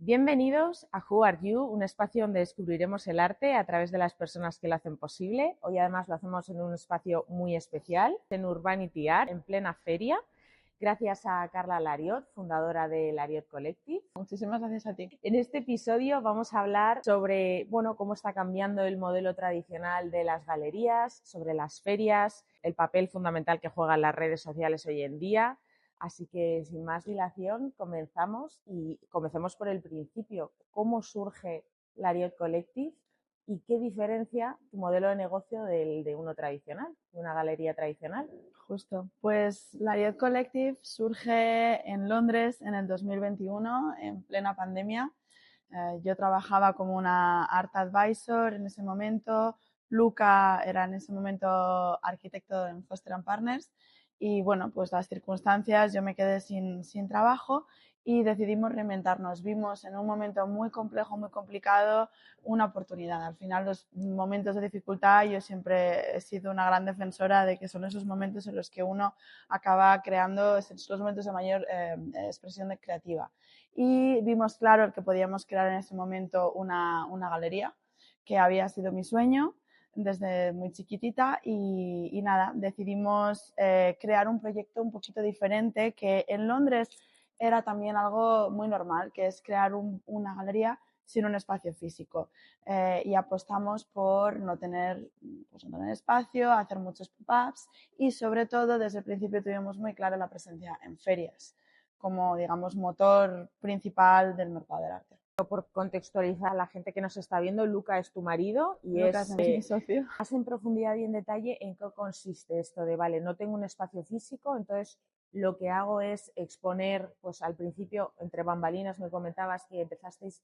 Bienvenidos a Who Are You, un espacio donde descubriremos el arte a través de las personas que lo hacen posible. Hoy además lo hacemos en un espacio muy especial, en Urbanity Art, en plena feria, gracias a Carla Lariot, fundadora de Lariot Collective. Muchísimas gracias a ti. En este episodio vamos a hablar sobre cómo está cambiando el modelo tradicional de las galerías, sobre las ferias, el papel fundamental que juegan las redes sociales hoy en día. Así que, sin más dilación, comencemos por el principio. ¿Cómo surge Lariot Collective y qué diferencia tu modelo de negocio del de uno tradicional, de una galería tradicional? Justo. Pues Lariot Collective surge en Londres en el 2021, en plena pandemia. Yo trabajaba como una art advisor en ese momento. Luca era en ese momento arquitecto en Foster & Partners. Y bueno, pues las circunstancias, yo me quedé sin trabajo y decidimos reinventarnos. Vimos en un momento muy complejo, muy complicado, una oportunidad. Al final, los momentos de dificultad, yo siempre he sido una gran defensora de que son esos momentos en los que uno acaba creando, son los momentos de mayor expresión creativa. Y vimos claro que podíamos crear en ese momento una galería, que había sido mi sueño desde muy chiquitita y nada, decidimos crear un proyecto un poquito diferente que en Londres era también algo muy normal, que es crear una galería sin un espacio físico. Y apostamos por no tener espacio, hacer muchos pop-ups y sobre todo desde el principio tuvimos muy clara la presencia en ferias como, digamos, motor principal del mercado del arte. Por contextualizar a la gente que nos está viendo, Luca es tu marido y Lucas es mi socio. Más en profundidad y en detalle en qué consiste esto de, vale, no tengo un espacio físico, entonces lo que hago es exponer, pues al principio, entre bambalinas me comentabas que empezasteis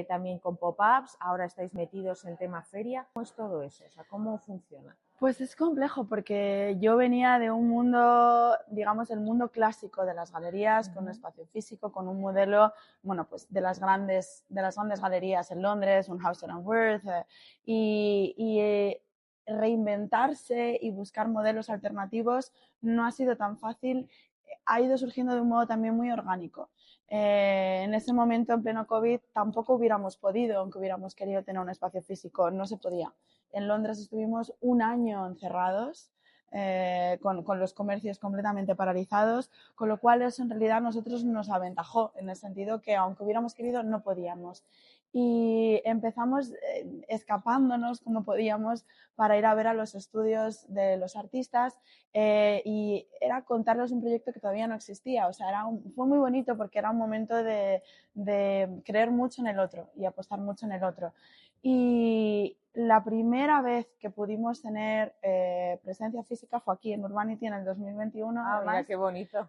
también con pop-ups, ahora estáis metidos en tema feria. ¿Cómo es todo eso? O sea, ¿cómo funciona? Pues es complejo porque yo venía de un mundo, digamos, el mundo clásico de las galerías, con un espacio físico, con un modelo, bueno, pues de las grandes galerías en Londres, un Hauser & Wirth, reinventarse y buscar modelos alternativos no ha sido tan fácil, ha ido surgiendo de un modo también muy orgánico. En ese momento, en pleno COVID, tampoco hubiéramos podido, aunque hubiéramos querido tener un espacio físico, no se podía. En Londres estuvimos un año encerrados, con los comercios completamente paralizados, con lo cual eso en realidad a nosotros nos aventajó, en el sentido que aunque hubiéramos querido no podíamos. Y empezamos escapándonos como podíamos para ir a ver a los estudios de los artistas y era contarles un proyecto que todavía no existía. O sea, fue muy bonito porque era un momento de creer mucho en el otro y apostar mucho en el otro. Y la primera vez que pudimos tener presencia física fue aquí en Urbanity en el 2021. Además, mira qué bonito.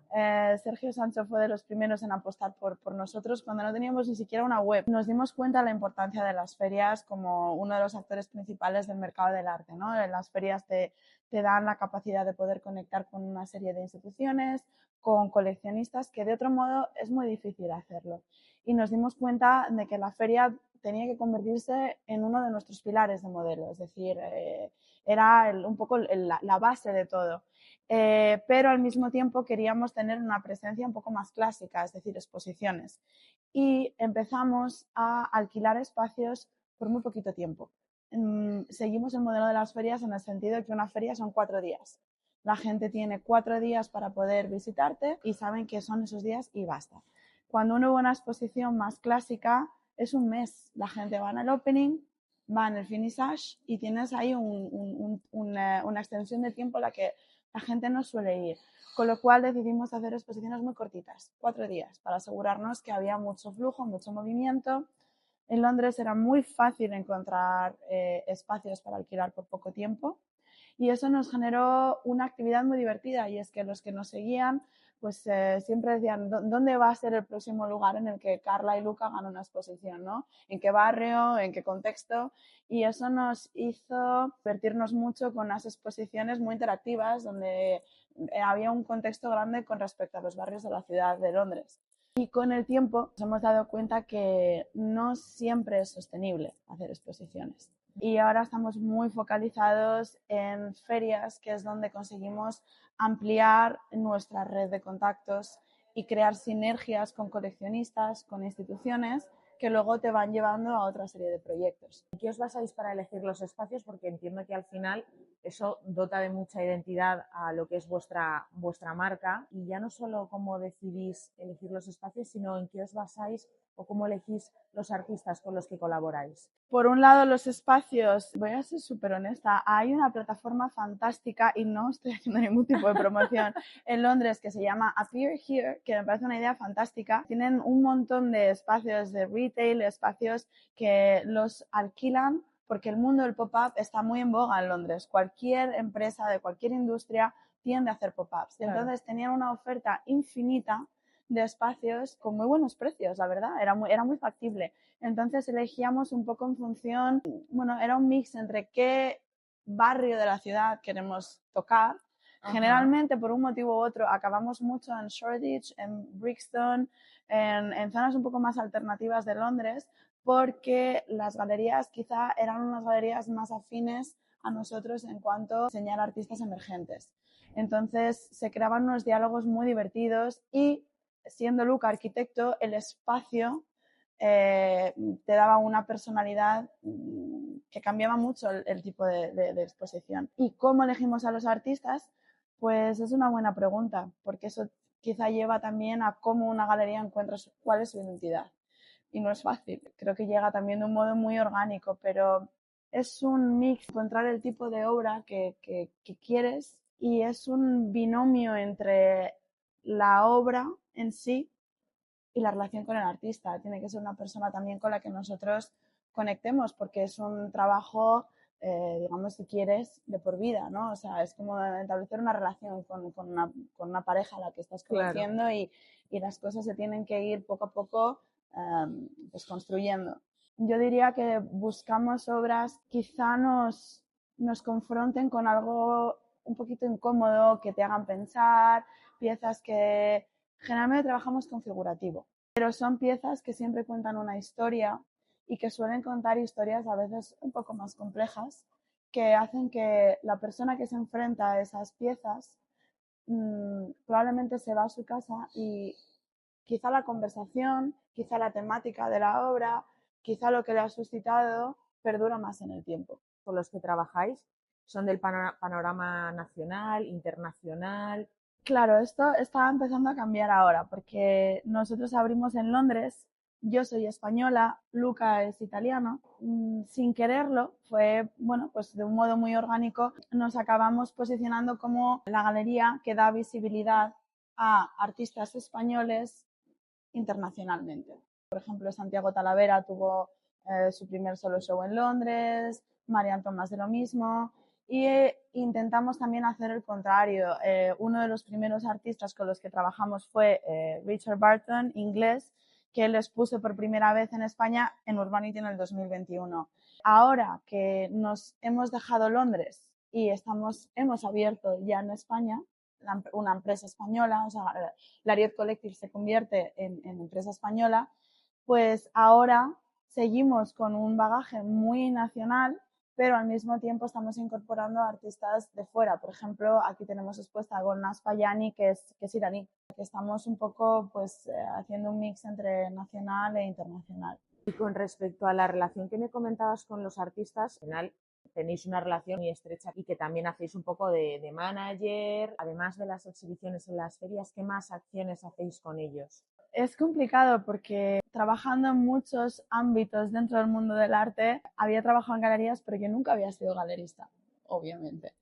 Sergio Sancho fue de los primeros en apostar por nosotros cuando no teníamos ni siquiera una web. Nos dimos cuenta de la importancia de las ferias como uno de los actores principales del mercado del arte, ¿no? Las ferias te dan la capacidad de poder conectar con una serie de instituciones, con coleccionistas, que de otro modo es muy difícil hacerlo. Y nos dimos cuenta de que la feria tenía que convertirse en uno de nuestros pilares de modelo, es decir, era un poco la base de todo. Pero al mismo tiempo queríamos tener una presencia un poco más clásica, es decir, exposiciones. Y empezamos a alquilar espacios por muy poquito tiempo. Seguimos el modelo de las ferias en el sentido de que una feria son 4 días. La gente tiene 4 días para poder visitarte y saben que son esos días y basta. Cuando uno ve una exposición más clásica, es un mes. La gente va en el opening, va en el finissage y tienes ahí una extensión de tiempo en la que la gente no suele ir. Con lo cual decidimos hacer exposiciones muy cortitas, 4 días, para asegurarnos que había mucho flujo, mucho movimiento. En Londres era muy fácil encontrar espacios para alquilar por poco tiempo y eso nos generó una actividad muy divertida, y es que los que nos seguían pues siempre decían ¿dónde va a ser el próximo lugar en el que Carla y Luca hagan una exposición, ¿no? ¿En qué barrio? ¿En qué contexto? Y eso nos hizo divertirnos mucho con las exposiciones muy interactivas donde había un contexto grande con respecto a los barrios de la ciudad de Londres. Y con el tiempo nos hemos dado cuenta que no siempre es sostenible hacer exposiciones. Y ahora estamos muy focalizados en ferias, que es donde conseguimos ampliar nuestra red de contactos y crear sinergias con coleccionistas, con instituciones que luego te van llevando a otra serie de proyectos. ¿En qué os basáis para elegir los espacios? Porque entiendo que al final eso dota de mucha identidad a lo que es vuestra marca, y ya no solo cómo decidís elegir los espacios, sino en qué os basáis o cómo elegís los artistas con los que colaboráis. Por un lado, los espacios, voy a ser súper honesta, hay una plataforma fantástica, y no estoy haciendo ningún tipo de promoción, en Londres, que se llama Appear Here, que me parece una idea fantástica. Tienen un montón de espacios de retail, espacios que los alquilan, porque el mundo del pop-up está muy en boga en Londres. Cualquier empresa de cualquier industria tiende a hacer pop-ups. Claro. Entonces tenían una oferta infinita de espacios con muy buenos precios, la verdad, era muy factible. Entonces elegíamos un poco en función, bueno, era un mix entre qué barrio de la ciudad queremos tocar. Ajá. Generalmente, por un motivo u otro, acabamos mucho en Shoreditch, en Brixton, en zonas un poco más alternativas de Londres, porque las galerías quizá eran unas galerías más afines a nosotros en cuanto a enseñar artistas emergentes. Entonces se creaban unos diálogos muy divertidos y, siendo Luca arquitecto, el espacio te daba una personalidad que cambiaba mucho el tipo de exposición. ¿Y cómo elegimos a los artistas? Pues es una buena pregunta, porque eso quizá lleva también a cómo una galería encuentra cuál es su identidad. Y no es fácil, creo que llega también de un modo muy orgánico, pero es un mix, encontrar el tipo de obra que quieres, y es un binomio entre la obra en sí y la relación con el artista. Tiene que ser una persona también con la que nosotros conectemos, porque es un trabajo, digamos, si quieres, de por vida, ¿no? O sea, es como establecer una relación con una pareja a la que estás conociendo. Claro. Y las cosas se tienen que ir poco a poco pues construyendo. Yo diría que buscamos obras quizá nos confronten con algo un poquito incómodo, que te hagan pensar, piezas que generalmente trabajamos con figurativo, pero son piezas que siempre cuentan una historia y que suelen contar historias a veces un poco más complejas, que hacen que la persona que se enfrenta a esas piezas probablemente se va a su casa y quizá la conversación, quizá la temática de la obra, quizá lo que le ha suscitado perdura más en el tiempo. Con los que trabajáis son del panorama nacional, internacional. Claro, esto está empezando a cambiar ahora, porque nosotros abrimos en Londres, yo soy española, Luca es italiano. Sin quererlo, fue, bueno, pues de un modo muy orgánico, nos acabamos posicionando como la galería que da visibilidad a artistas españoles internacionalmente. Por ejemplo, Santiago Talavera tuvo su primer solo show en Londres, Marian Tomás de lo mismo, y intentamos también hacer el contrario. Uno de los primeros artistas con los que trabajamos fue Richard Barton, inglés, que él expuso por primera vez en España en Urbanity en el 2021. Ahora que nos hemos dejado Londres y hemos abierto ya en España, una empresa española, o sea, Lariat Collective se convierte en empresa española, pues ahora seguimos con un bagaje muy nacional, pero al mismo tiempo estamos incorporando a artistas de fuera. Por ejemplo, aquí tenemos expuesta a Golnaz Payani, que es iraní. Que estamos un poco pues haciendo un mix entre nacional e internacional. Y con respecto a la relación que me comentabas con los artistas, al final tenéis una relación muy estrecha y que también hacéis un poco de manager, además de las exhibiciones en las ferias, ¿qué más acciones hacéis con ellos? Es complicado porque trabajando en muchos ámbitos dentro del mundo del arte, había trabajado en galerías, pero yo nunca había sido galerista, obviamente.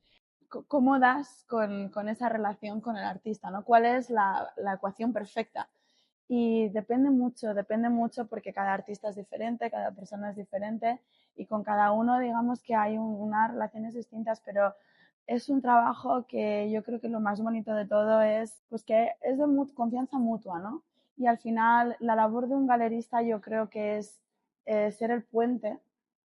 ¿Cómo das con esa relación con el artista, ¿no? ¿Cuál es la ecuación perfecta? Y depende mucho porque cada artista es diferente, cada persona es diferente, y con cada uno digamos que hay unas relaciones distintas, pero es un trabajo que yo creo que lo más bonito de todo es pues que es de confianza mutua, ¿no? Y al final la labor de un galerista yo creo que es ser el puente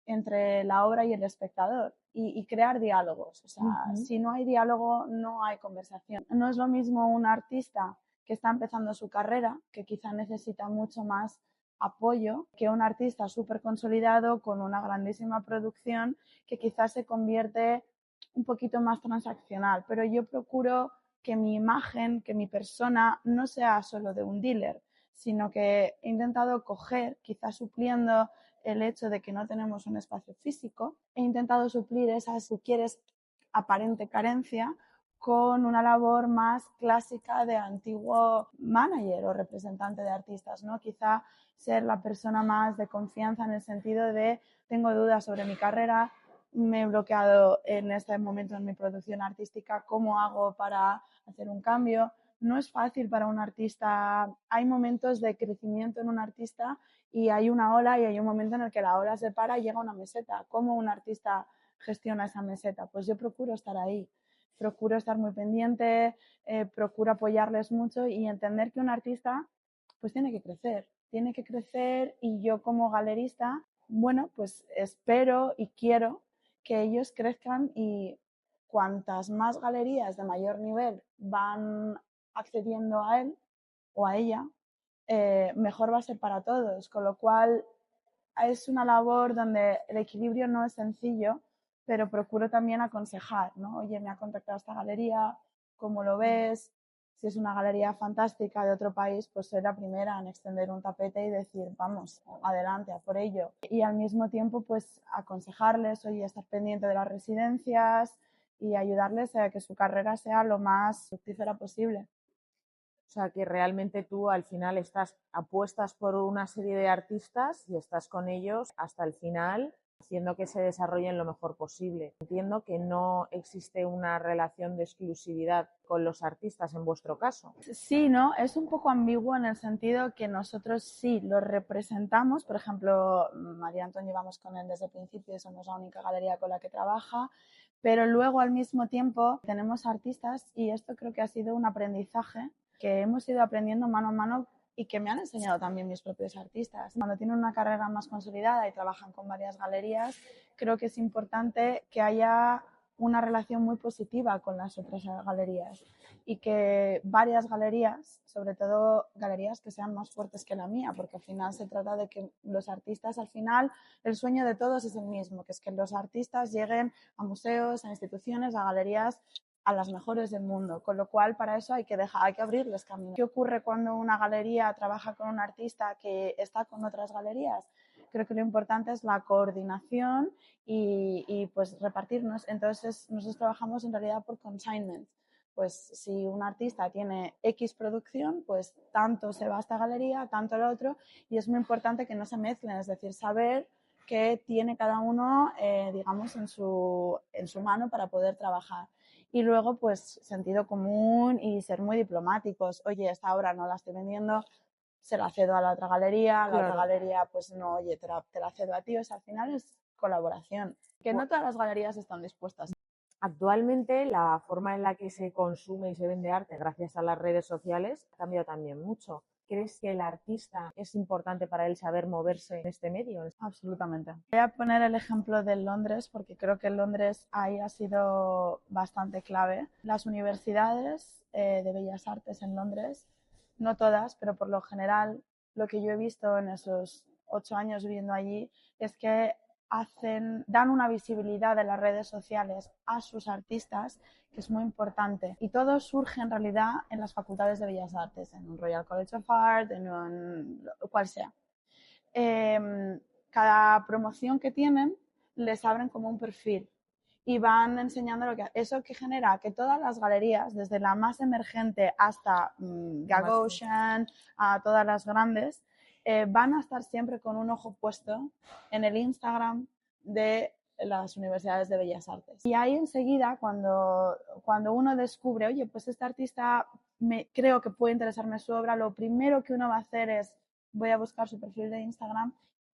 entre la obra y el espectador y crear diálogos. O sea, si no hay diálogo, no hay conversación. No es lo mismo un artista que está empezando su carrera, que quizá necesita mucho más apoyo, que un artista súper consolidado con una grandísima producción que quizás se convierte un poquito más transaccional. Pero yo procuro que mi imagen, que mi persona no sea solo de un dealer, sino que he intentado coger, quizás supliendo el hecho de que no tenemos un espacio físico, he intentado suplir esa, si quieres, aparente carencia con una labor más clásica de antiguo manager o representante de artistas, ¿no? Quizá ser la persona más de confianza en el sentido de tengo dudas sobre mi carrera, me he bloqueado en este momento en mi producción artística, ¿cómo hago para hacer un cambio? No es fácil para un artista, hay momentos de crecimiento en un artista y hay una ola y hay un momento en el que la ola se para y llega una meseta. ¿Cómo un artista gestiona esa meseta? Pues yo procuro estar ahí, procuro estar muy pendiente, procuro apoyarles mucho y entender que un artista pues tiene que crecer y yo como galerista, bueno, pues espero y quiero que ellos crezcan y cuantas más galerías de mayor nivel van accediendo a él o a ella, mejor va a ser para todos. Con lo cual es una labor donde el equilibrio no es sencillo, pero procuro también aconsejar, ¿no? Oye, me ha contactado esta galería, ¿cómo lo ves? Si es una galería fantástica de otro país, pues soy la primera en extender un tapete y decir, vamos, adelante, a por ello. Y al mismo tiempo, pues aconsejarles, oye, estar pendiente de las residencias y ayudarles a que su carrera sea lo más fructífera posible. O sea, que realmente tú al final apuestas por una serie de artistas y estás con ellos hasta el final, haciendo que se desarrollen lo mejor posible. Entiendo que no existe una relación de exclusividad con los artistas en vuestro caso. Sí, ¿no? Es un poco ambiguo en el sentido que nosotros sí los representamos. Por ejemplo, María Antonio llevamos con él desde el principio y somos la única galería con la que trabaja, pero luego al mismo tiempo tenemos artistas y esto creo que ha sido un aprendizaje que hemos ido aprendiendo mano a mano y que me han enseñado también mis propios artistas. Cuando tienen una carrera más consolidada y trabajan con varias galerías, creo que es importante que haya una relación muy positiva con las otras galerías y que varias galerías, sobre todo galerías que sean más fuertes que la mía, porque al final se trata de que los artistas, al final, el sueño de todos es el mismo, que es que los artistas lleguen a museos, a instituciones, a galerías, a las mejores del mundo, con lo cual para eso hay que abrirles camino. ¿Qué ocurre cuando una galería trabaja con un artista que está con otras galerías? Creo que lo importante es la coordinación y pues repartirnos. Entonces nosotros trabajamos en realidad por consignment. Pues si un artista tiene X producción, pues tanto se va a esta galería, tanto al otro, y es muy importante que no se mezclen, es decir, saber qué tiene cada uno, digamos, en su mano para poder trabajar. Y luego, pues, sentido común y ser muy diplomáticos. Oye, esta obra no la estoy vendiendo, se la cedo a la otra galería, la otra galería, pues no, oye, te la cedo a ti. O sea, al final es colaboración. Que no todas las galerías están dispuestas. Actualmente la forma en la que se consume y se vende arte gracias a las redes sociales ha cambiado también mucho. ¿Crees que el artista es importante para él saber moverse en este medio? Absolutamente. Voy a poner el ejemplo de Londres porque creo que Londres ahí ha sido bastante clave. Las universidades de Bellas Artes en Londres, no todas, pero por lo general lo que yo he visto en esos 8 años viviendo allí es que dan una visibilidad en las redes sociales a sus artistas que es muy importante. Y todo surge en realidad en las facultades de Bellas Artes, en un Royal College of Art, en cual sea. Cada promoción que tienen les abren como un perfil y van enseñando lo que eso que genera que todas las galerías, desde la más emergente hasta Gagosian, a todas las grandes, van a estar siempre con un ojo puesto en el Instagram de las universidades de Bellas Artes. Y ahí enseguida, cuando uno descubre, oye, pues este artista creo que puede interesarme su obra, lo primero que uno va a hacer es voy a buscar su perfil de Instagram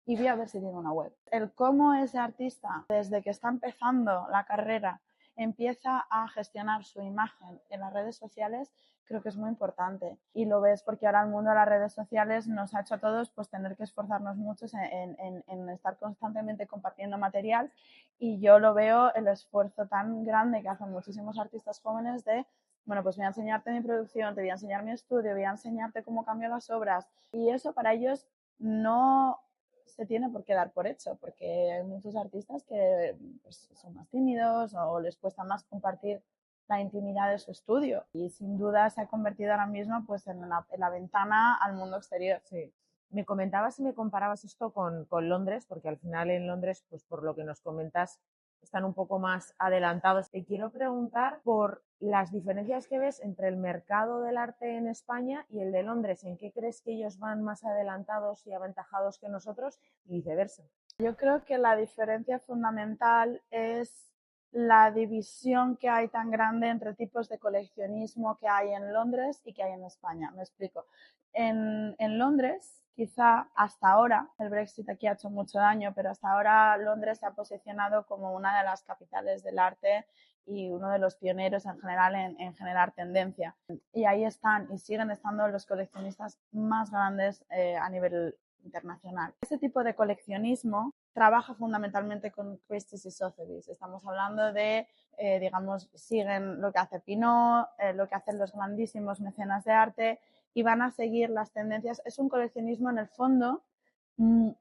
y voy a ver si tiene una web. El cómo ese artista, desde que está empezando la carrera, empieza a gestionar su imagen en las redes sociales, creo que es muy importante. Y lo ves porque ahora el mundo de las redes sociales nos ha hecho a todos pues tener que esforzarnos mucho en estar constantemente compartiendo material y yo lo veo el esfuerzo tan grande que hacen muchísimos artistas jóvenes de bueno, pues voy a enseñarte mi producción, te voy a enseñar mi estudio, voy a enseñarte cómo cambio las obras. Y eso para ellos no se tiene por qué dar por hecho, porque hay muchos artistas que pues, son más tímidos o les cuesta más compartir la intimidad de su estudio y sin duda se ha convertido ahora mismo pues en la ventana al mundo exterior. Sí. Me comentabas y me comparabas esto con Londres, porque al final en Londres, pues por lo que nos comentas, están un poco más adelantados. Te quiero preguntar por las diferencias que ves entre el mercado del arte en España y el de Londres. ¿En qué crees que ellos van más adelantados y aventajados que nosotros y viceversa? Yo creo que la diferencia fundamental es la división que hay tan grande entre tipos de coleccionismo que hay en Londres y que hay en España. Me explico. En Londres, quizá hasta ahora, el Brexit aquí ha hecho mucho daño, pero hasta ahora Londres se ha posicionado como una de las capitales del arte y uno de los pioneros en general en generar tendencia. Y ahí están y siguen estando los coleccionistas más grandes a nivel internacional. Este tipo de coleccionismo trabaja fundamentalmente con Christie's y Sotheby's. Estamos hablando de, digamos, siguen lo que hace Pinot, lo que hacen los grandísimos mecenas de arte y van a seguir las tendencias. Es un coleccionismo en el fondo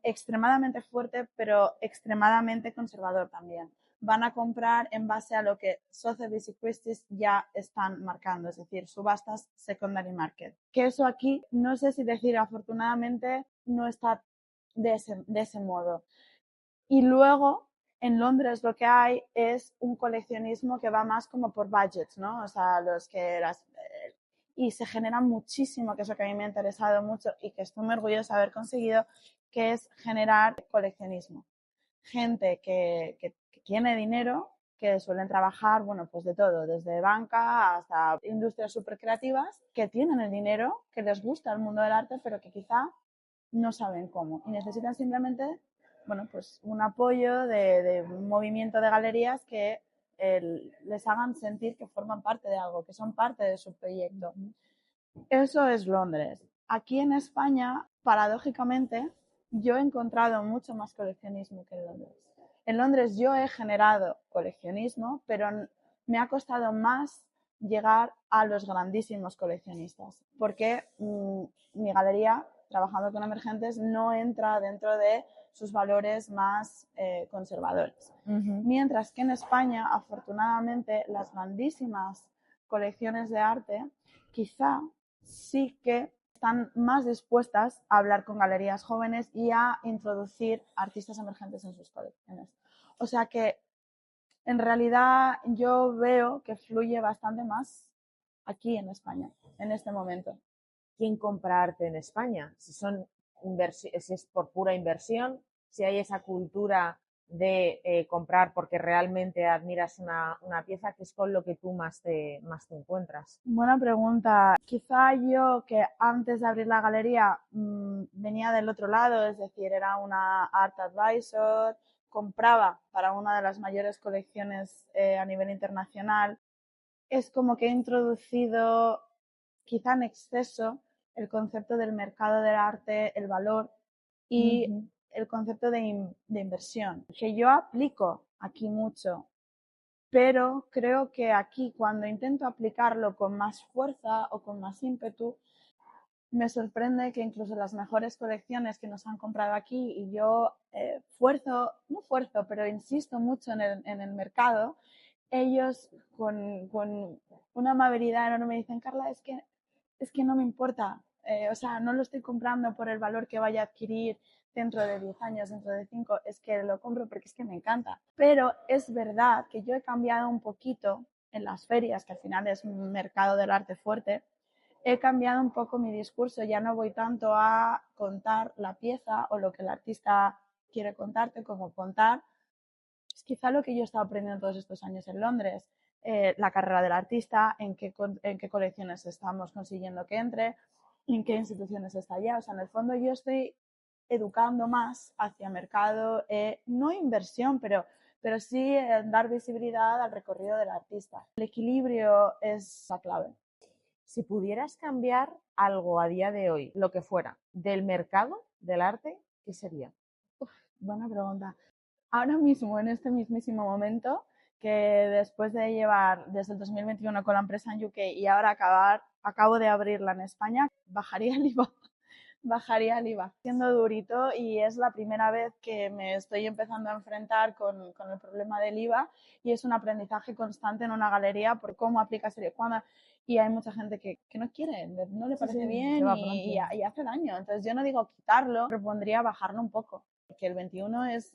extremadamente fuerte, pero extremadamente conservador también. Van a comprar en base a lo que Sotheby's y Christie's ya están marcando, es decir, subastas secondary market. Que eso aquí, no sé si decir afortunadamente, no está de ese modo. Y luego, en Londres lo que hay es un coleccionismo que va más como por budgets, ¿no? O sea, y se genera muchísimo, que es lo que a mí me ha interesado mucho y que estoy muy orgullosa de haber conseguido, que es generar coleccionismo. Gente que tiene dinero, que suelen trabajar, bueno, pues de todo, desde banca hasta industrias súper creativas, que tienen el dinero, que les gusta el mundo del arte, pero que quizá no saben cómo y necesitan simplemente, bueno, pues un apoyo de un movimiento de galerías que les hagan sentir que forman parte de algo, que son parte de su proyecto. Eso es Londres. Aquí en España, paradójicamente, yo he encontrado mucho más coleccionismo que en Londres. En Londres yo he generado coleccionismo, pero me ha costado más llegar a los grandísimos coleccionistas, porque mi galería, trabajando con emergentes, no entra dentro de sus valores más conservadores. Mientras que en España, afortunadamente, las grandísimas colecciones de arte quizá sí que están más dispuestas a hablar con galerías jóvenes y a introducir artistas emergentes en sus colecciones. O sea que en realidad yo veo que fluye bastante más aquí en España, en este momento. ¿Quién compra arte en España? Si es por pura inversión, si hay esa cultura de comprar porque realmente admiras una pieza, que es con lo que tú más te encuentras. Buena pregunta. Quizá yo, que antes de abrir la galería venía del otro lado, es decir, era una art advisor, compraba para una de las mayores colecciones a nivel internacional. Es como que he introducido, quizá en exceso, el concepto del mercado del arte, el valor y el concepto de inversión, que yo aplico aquí mucho, pero creo que aquí cuando intento aplicarlo con más fuerza o con más ímpetu, me sorprende que incluso las mejores colecciones que nos han comprado aquí, y yo no fuerzo, pero insisto mucho en el mercado, ellos con una amabilidad enorme me dicen, Carla, es que no me importa, o sea, no lo estoy comprando por el valor que vaya a adquirir dentro de 10 años, dentro de 5, es que lo compro porque es que me encanta. Pero es verdad que yo he cambiado un poquito en las ferias, que al final es un mercado del arte fuerte, he cambiado un poco mi discurso, ya no voy tanto a contar la pieza o lo que el artista quiere contarte como contar. Es quizá lo que yo he estado aprendiendo todos estos años en Londres, la carrera del artista, en qué colecciones estamos consiguiendo que entre, en qué instituciones está ya. O sea, en el fondo yo estoy educando más hacia mercado, no inversión, pero sí dar visibilidad al recorrido del artista. El equilibrio es la clave. Si pudieras cambiar algo a día de hoy, lo que fuera, del mercado del arte, ¿qué sería? Buena pregunta. Ahora mismo, en este mismísimo momento, que después de llevar desde el 2021 con la empresa en UK y ahora acabo de abrirla en España, bajaría el IVA bajaría el IVA. Siendo durito y es la primera vez que me estoy empezando a enfrentar con el problema del IVA y es un aprendizaje constante en una galería por cómo aplicas el IVA. Y hay mucha gente que no quiere, no le parece bien y hace daño. Entonces yo no digo quitarlo, propondría bajarlo un poco, porque el 21 es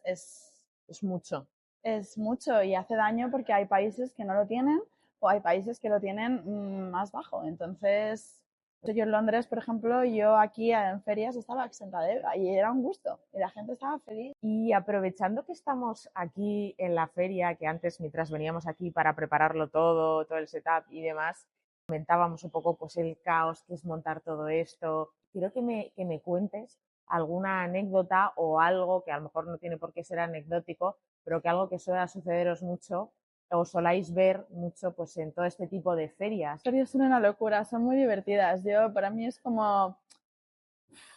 mucho. Es mucho y hace daño porque hay países que no lo tienen o hay países que lo tienen más bajo. Entonces, yo en Londres, por ejemplo, yo aquí en ferias estaba exenta de IVA y era un gusto y la gente estaba feliz. Y aprovechando que estamos aquí en la feria, que antes mientras veníamos aquí para prepararlo todo el setup y demás, comentábamos un poco pues el caos que es montar todo esto. Quiero que me cuentes alguna anécdota o algo que a lo mejor no tiene por qué ser anecdótico, pero que algo que suele sucederos mucho o soláis ver mucho pues en todo este tipo de ferias. Las ferias son una locura, son muy divertidas. Para mí es como...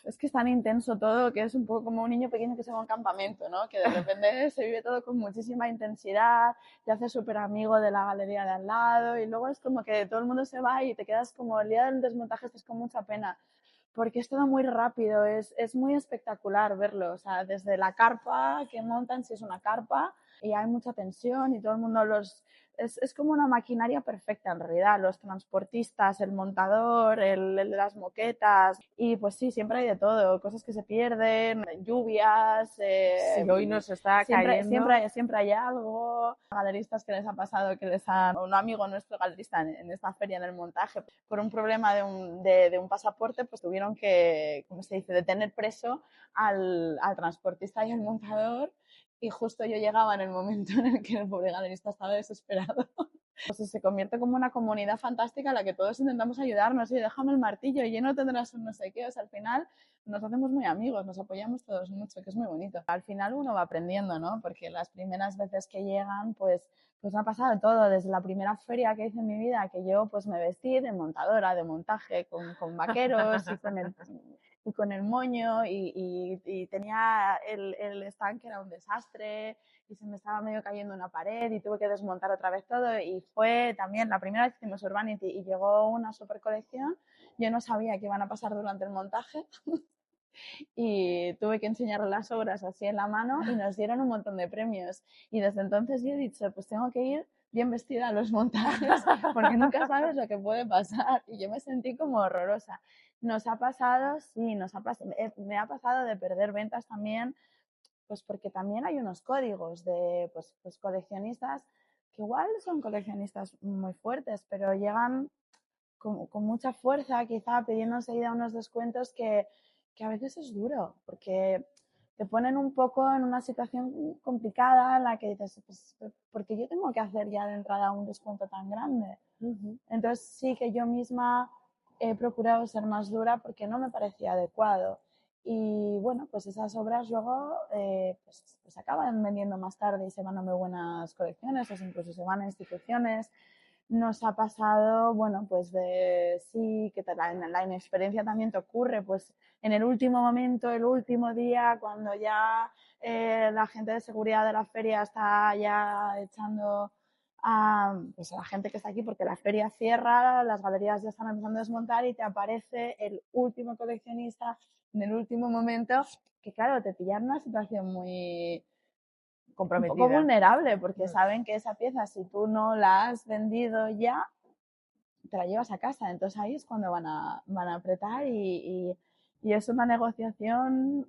Es que es tan intenso todo que es un poco como un niño pequeño que se va a un campamento, ¿no? Que de repente se vive todo con muchísima intensidad, te haces súper amigo de la galería de al lado y luego es como que todo el mundo se va y te quedas como el día del desmontaje, estás con mucha pena porque es todo muy rápido, es muy espectacular verlo, o sea, desde la carpa que montan, si es una carpa, y hay mucha tensión y todo el mundo es como una maquinaria perfecta en realidad, los transportistas, el montador, el de las moquetas, y pues sí, siempre hay de todo, cosas que se pierden, lluvias, si hoy nos está cayendo... siempre hay algo, galeristas que les ha pasado un amigo nuestro galerista en esta feria en el montaje, por un problema de un pasaporte, pues tuvieron que, ¿cómo se dice?, detener preso al transportista y al montador. Y justo yo llegaba en el momento en el que el pobre galerista estaba desesperado. Pues se convierte como una comunidad fantástica a la que todos intentamos ayudarnos. Y déjame el martillo y no tendrás un no sé qué. O sea, al final nos hacemos muy amigos, nos apoyamos todos mucho, que es muy bonito. Al final uno va aprendiendo, ¿no? Porque las primeras veces que llegan, pues me ha pasado todo. Desde la primera feria que hice en mi vida, que yo pues me vestí de montadora, de montaje, con vaqueros y con el moño y tenía el stand que era un desastre y se me estaba medio cayendo una pared y tuve que desmontar otra vez todo y fue también la primera vez que hicimos Urbanity y llegó una super colección, yo no sabía qué iban a pasar durante el montaje y tuve que enseñarle las obras así en la mano y nos dieron un montón de premios y desde entonces yo he dicho pues tengo que ir bien vestida a los montajes porque nunca sabes lo que puede pasar y yo me sentí como horrorosa. Nos ha pasado, sí, me ha pasado de perder ventas también, pues porque también hay unos códigos de pues coleccionistas que igual son coleccionistas muy fuertes, pero llegan con mucha fuerza, quizá pidiendo enseguida unos descuentos que a veces es duro, porque te ponen un poco en una situación complicada en la que dices, pues, ¿por qué yo tengo que hacer ya de entrada un descuento tan grande? Entonces sí que yo misma he procurado ser más dura porque no me parecía adecuado. Y bueno, pues esas obras luego pues acaban vendiendo más tarde y se van a muy buenas colecciones o incluso se van a instituciones. Nos ha pasado, bueno, pues de sí, que la inexperiencia también te ocurre, pues en el último momento, el último día, cuando ya la gente de seguridad de la feria está ya echando pues a la gente que está aquí, porque la feria cierra, las galerías ya están empezando a desmontar y te aparece el último coleccionista en el último momento, que claro, te pilla en una situación muy comprometida, un poco vulnerable, porque saben que esa pieza, si tú no la has vendido ya, te la llevas a casa. Entonces ahí es cuando van a apretar y es una negociación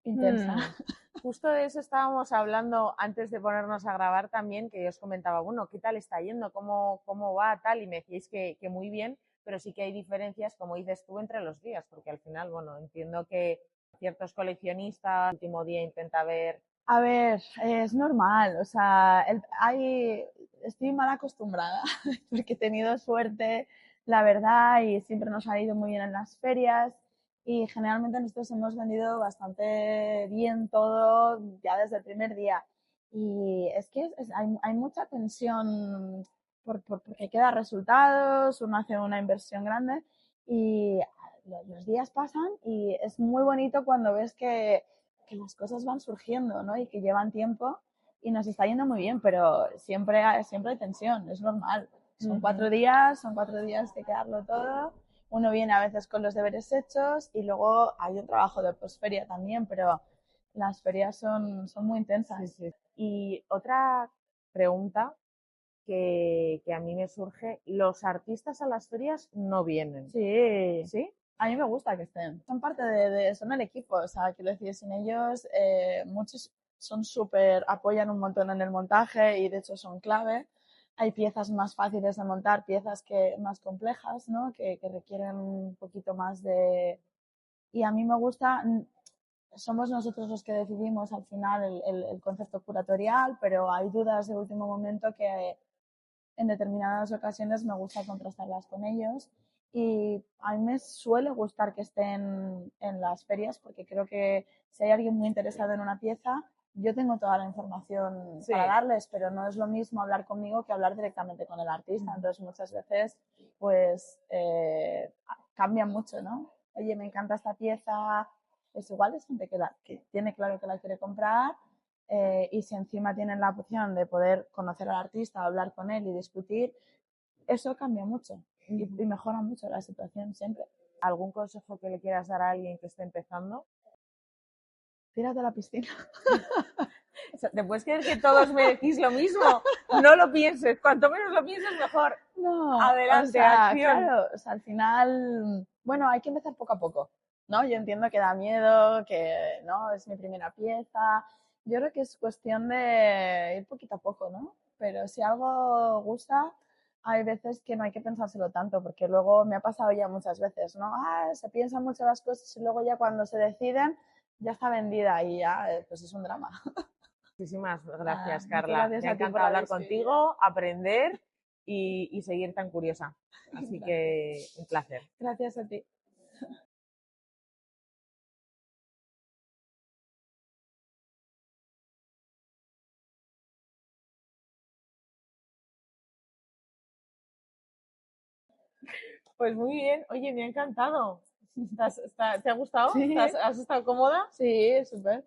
intensa. Justo de eso estábamos hablando antes de ponernos a grabar también, que yo os comentaba, bueno, ¿qué tal está yendo? ¿Cómo va tal? Y me decíais que muy bien, pero sí que hay diferencias, como dices tú, entre los días, porque al final, bueno, entiendo que ciertos coleccionistas el último día intenta ver... A ver, es normal, o sea, estoy mal acostumbrada porque he tenido suerte, la verdad, y siempre nos ha ido muy bien en las ferias y generalmente nosotros hemos vendido bastante bien todo ya desde el primer día. Y es que hay mucha tensión porque queda resultados, uno hace una inversión grande y los días pasan y es muy bonito cuando ves que las cosas van surgiendo, ¿no? Y que llevan tiempo y nos está yendo muy bien, pero siempre hay tensión, es normal. Son 4 días, que quedarlo todo uno viene a veces con los deberes hechos y luego hay un trabajo de posferia también, pero las ferias son muy intensas. Sí, sí. Y otra pregunta que a mí me surge, los artistas a las ferias no vienen. Sí, ¿Sí? a mí me gusta que estén. Son parte son el equipo, o sea, quiero decir, sin ellos muchos son súper, apoyan un montón en el montaje y de hecho son clave. Hay piezas más fáciles de montar, piezas más complejas, ¿no? Que requieren un poquito más de... Y a mí me gusta, somos nosotros los que decidimos al final el concepto curatorial, pero hay dudas de último momento que en determinadas ocasiones me gusta contrastarlas con ellos y a mí me suele gustar que estén en las ferias porque creo que si hay alguien muy interesado en una pieza, yo tengo toda la información para darles, pero no es lo mismo hablar conmigo que hablar directamente con el artista. Entonces muchas veces pues cambia mucho, ¿no? Oye, me encanta esta pieza, es igual, es gente que tiene claro que la quiere comprar. Y si encima tienen la opción de poder conocer al artista, hablar con él y discutir, eso cambia mucho y mejora mucho la situación siempre. ¿Algún consejo que le quieras dar a alguien que esté empezando? Tírate a la piscina. ¿Te puedes creer que todos me decís lo mismo? No lo pienses, cuanto menos lo pienses mejor. No, Adelante, o sea, acción. claro, o sea, al final, bueno, hay que empezar poco a poco, ¿no? Yo entiendo que da miedo, que no, es mi primera pieza. Yo creo que es cuestión de ir poquito a poco, ¿no? Pero si algo gusta, hay veces que no hay que pensárselo tanto, porque luego me ha pasado ya muchas veces, ¿no? Se piensan mucho las cosas y luego ya cuando se deciden ya está vendida y ya pues es un drama. Muchísimas gracias, Muchas Carla. gracias Me ha a ti por encantado hablar haber contigo, aprender y seguir tan curiosa. Así que un placer. Gracias a ti. Pues muy bien. Oye, me ha encantado. ¿Te ha gustado? Sí. ¿Has estado cómoda? Sí, súper.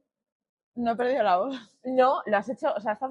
No he perdido la voz. No, lo has hecho, o sea, está